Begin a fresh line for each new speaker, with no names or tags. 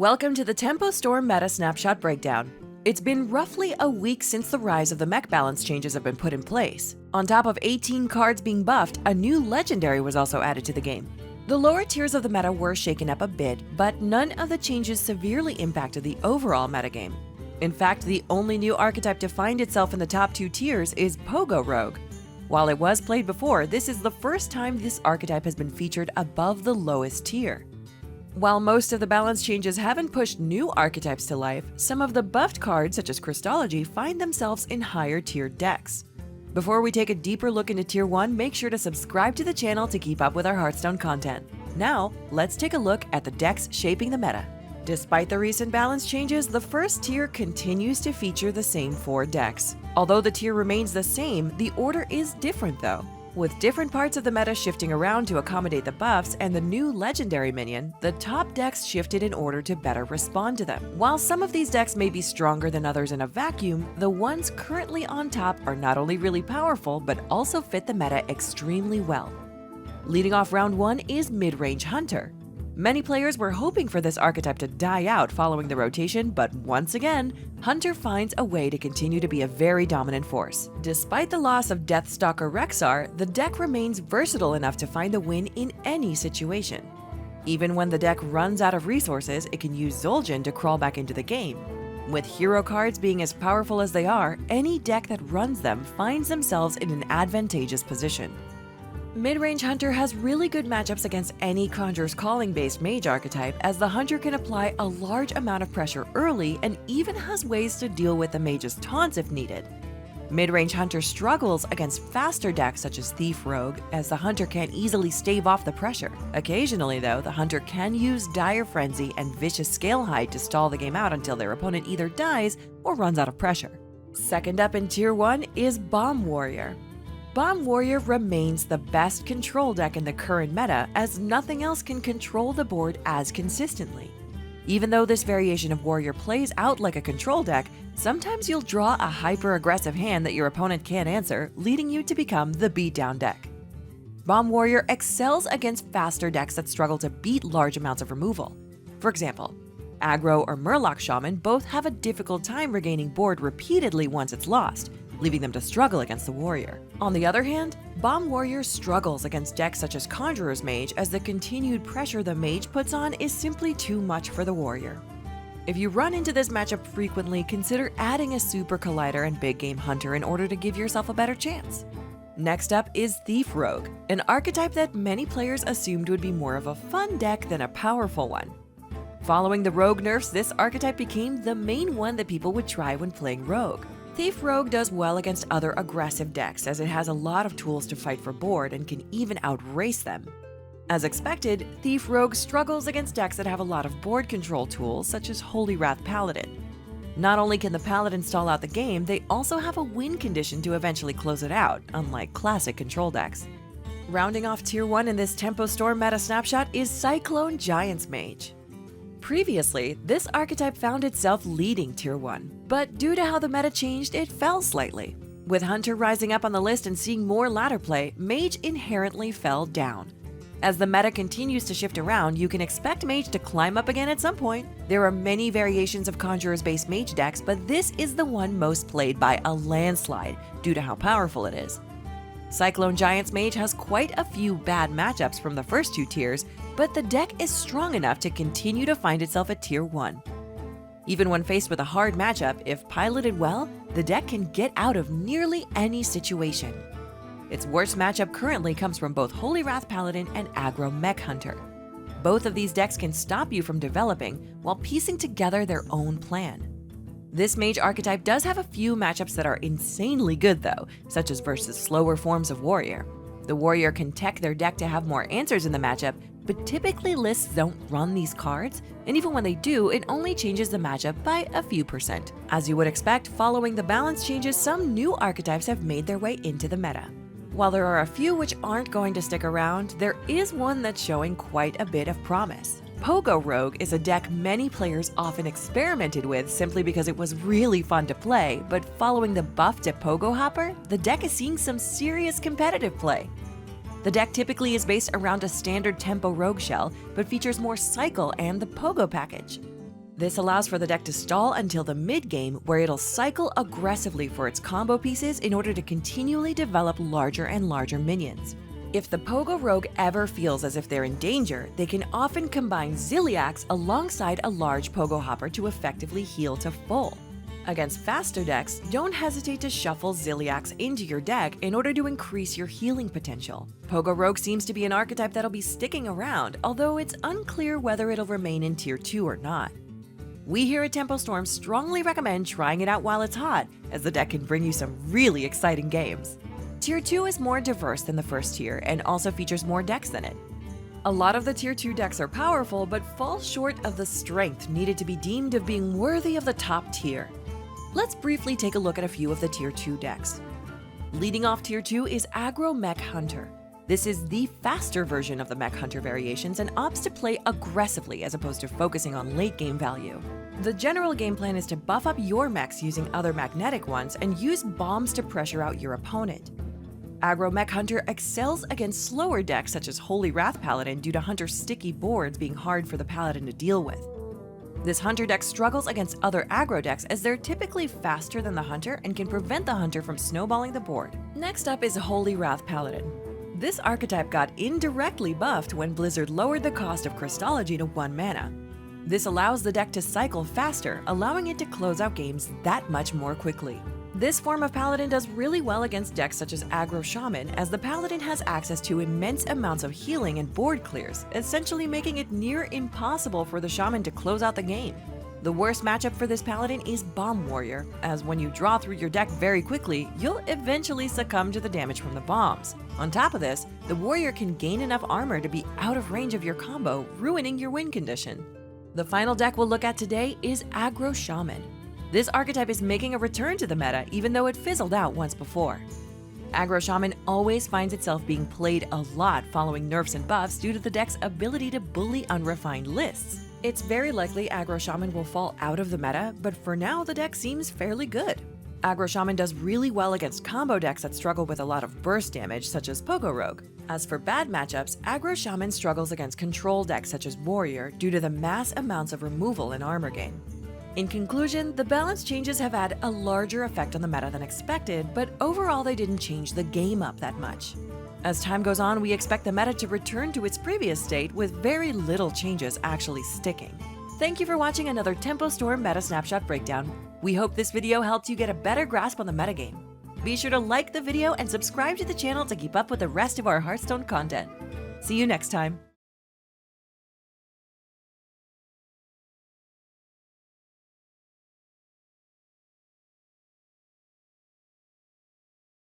Welcome to the Tempo Store Meta Snapshot Breakdown. It's been roughly a week since the rise of the mech balance changes have been put in place. On top of 18 cards being buffed, a new legendary was also added to the game. The lower tiers of the meta were shaken up a bit, but none of the changes severely impacted the overall metagame. In fact, the only new archetype to find itself in the top two tiers is Pogo Rogue. While it was played before, this is the first time this archetype has been featured above the lowest tier. While most of the balance changes haven't pushed new archetypes to life, some of the buffed cards, such as Crystology, find themselves in higher tier decks. Before we take a deeper look into Tier 1, make sure to subscribe to the channel to keep up with our Hearthstone content. Now, let's take a look at the decks shaping the meta. Despite the recent balance changes, the first tier continues to feature the same 4 decks. Although the tier remains the same, the order is different though. With different parts of the meta shifting around to accommodate the buffs and the new legendary minion, the top decks shifted in order to better respond to them. While some of these decks may be stronger than others in a vacuum, the ones currently on top are not only really powerful, but also fit the meta extremely well. Leading off round 1 is Midrange Hunter. Many players were hoping for this archetype to die out following the rotation, but once again, Hunter finds a way to continue to be a very dominant force. Despite the loss of Deathstalker Rexar, the deck remains versatile enough to find the win in any situation. Even when the deck runs out of resources, it can use Zul'jin to crawl back into the game. With hero cards being as powerful as they are, any deck that runs them finds themselves in an advantageous position. Midrange Hunter has really good matchups against any Conjurer's Calling-based mage archetype, as the Hunter can apply a large amount of pressure early and even has ways to deal with the mage's taunts if needed. Midrange Hunter struggles against faster decks such as Thief Rogue, as the Hunter can't easily stave off the pressure. Occasionally though, the Hunter can use Dire Frenzy and Vicious Scalehide to stall the game out until their opponent either dies or runs out of pressure. Second up in Tier 1 is Bomb Warrior. Bomb Warrior remains the best control deck in the current meta, as nothing else can control the board as consistently. Even though this variation of Warrior plays out like a control deck, sometimes you'll draw a hyper-aggressive hand that your opponent can't answer, leading you to become the beatdown deck. Bomb Warrior excels against faster decks that struggle to beat large amounts of removal. For example, Aggro or Murloc Shaman both have a difficult time regaining board repeatedly once it's lost, leaving them to struggle against the Warrior. On the other hand, Bomb Warrior struggles against decks such as Conjurer's Mage, as the continued pressure the Mage puts on is simply too much for the Warrior. If you run into this matchup frequently, consider adding a Super Collider and Big Game Hunter in order to give yourself a better chance. Next up is Thief Rogue, an archetype that many players assumed would be more of a fun deck than a powerful one. Following the Rogue nerfs, this archetype became the main one that people would try when playing Rogue. Thief Rogue does well against other aggressive decks, as it has a lot of tools to fight for board and can even outrace them. As expected, Thief Rogue struggles against decks that have a lot of board control tools, such as Holy Wrath Paladin. Not only can the Paladin stall out the game, they also have a win condition to eventually close it out, unlike classic control decks. Rounding off Tier 1 in this Tempo Store Meta Snapshot is Cyclone Mage. Previously, this archetype found itself leading Tier 1, but due to how the meta changed, it fell slightly. With Hunter rising up on the list and seeing more ladder play, Mage inherently fell down. As the meta continues to shift around, you can expect Mage to climb up again at some point. There are many variations of Conjurers-based Mage decks, but this is the one most played by a landslide due to how powerful it is. Cyclone Mage has quite a few bad matchups from the first 2 tiers, but the deck is strong enough to continue to find itself at Tier 1. Even when faced with a hard matchup, if piloted well, the deck can get out of nearly any situation. Its worst matchup currently comes from both Holy Wrath Paladin and Aggro Mech Hunter. Both of these decks can stop you from developing while piecing together their own plan. This mage archetype does have a few matchups that are insanely good though, such as versus slower forms of Warrior. The Warrior can tech their deck to have more answers in the matchup, but typically lists don't run these cards, and even when they do, it only changes the matchup by a few percent. As you would expect, following the balance changes, some new archetypes have made their way into the meta. While there are a few which aren't going to stick around, there is one that's showing quite a bit of promise. Pogo Rogue is a deck many players often experimented with simply because it was really fun to play, but following the buff to Pogo Hopper, the deck is seeing some serious competitive play. The deck typically is based around a standard tempo rogue shell, but features more cycle and the pogo package. This allows for the deck to stall until the mid-game, where it'll cycle aggressively for its combo pieces in order to continually develop larger and larger minions. If the Pogo Rogue ever feels as if they're in danger, they can often combine Ziliax alongside a large Pogo Hopper to effectively heal to full. Against faster decks, don't hesitate to shuffle Ziliax into your deck in order to increase your healing potential. Pogo Rogue seems to be an archetype that'll be sticking around, although it's unclear whether it'll remain in Tier 2 or not. We here at Tempo Storm strongly recommend trying it out while it's hot, as the deck can bring you some really exciting games. Tier 2 is more diverse than the first tier and also features more decks than it. A lot of the Tier 2 decks are powerful but fall short of the strength needed to be deemed of being worthy of the top tier. Let's briefly take a look at a few of the Tier 2 decks. Leading off Tier 2 is Aggro Mech Hunter. This is the faster version of the Mech Hunter variations and opts to play aggressively as opposed to focusing on late game value. The general game plan is to buff up your mechs using other magnetic ones and use bombs to pressure out your opponent. Aggro Mech Hunter excels against slower decks such as Holy Wrath Paladin due to Hunter's sticky boards being hard for the Paladin to deal with. This Hunter deck struggles against other aggro decks as they're typically faster than the Hunter and can prevent the Hunter from snowballing the board. Next up is Holy Wrath Paladin. This archetype got indirectly buffed when Blizzard lowered the cost of Crystology to 1 mana. This allows the deck to cycle faster, allowing it to close out games that much more quickly. This form of Paladin does really well against decks such as Aggro Shaman, as the Paladin has access to immense amounts of healing and board clears, essentially making it near impossible for the Shaman to close out the game. The worst matchup for this Paladin is Bomb Warrior, as when you draw through your deck very quickly, you'll eventually succumb to the damage from the bombs. On top of this, the Warrior can gain enough armor to be out of range of your combo, ruining your win condition. The final deck we'll look at today is Aggro Shaman. This archetype is making a return to the meta, even though it fizzled out once before. Aggro Shaman always finds itself being played a lot following nerfs and buffs due to the deck's ability to bully unrefined lists. It's very likely Aggro Shaman will fall out of the meta, but for now the deck seems fairly good. Aggro Shaman does really well against combo decks that struggle with a lot of burst damage, such as Pogo Rogue. As for bad matchups, Aggro Shaman struggles against control decks such as Warrior due to the mass amounts of removal and armor gain. In conclusion, the balance changes have had a larger effect on the meta than expected, but overall they didn't change the game up that much. As time goes on, we expect the meta to return to its previous state with very little changes actually sticking. Thank you for watching another Tempo Storm Meta Snapshot breakdown. We hope this video helped you get a better grasp on the metagame. Be sure to like the video and subscribe to the channel to keep up with the rest of our Hearthstone content. See you next time!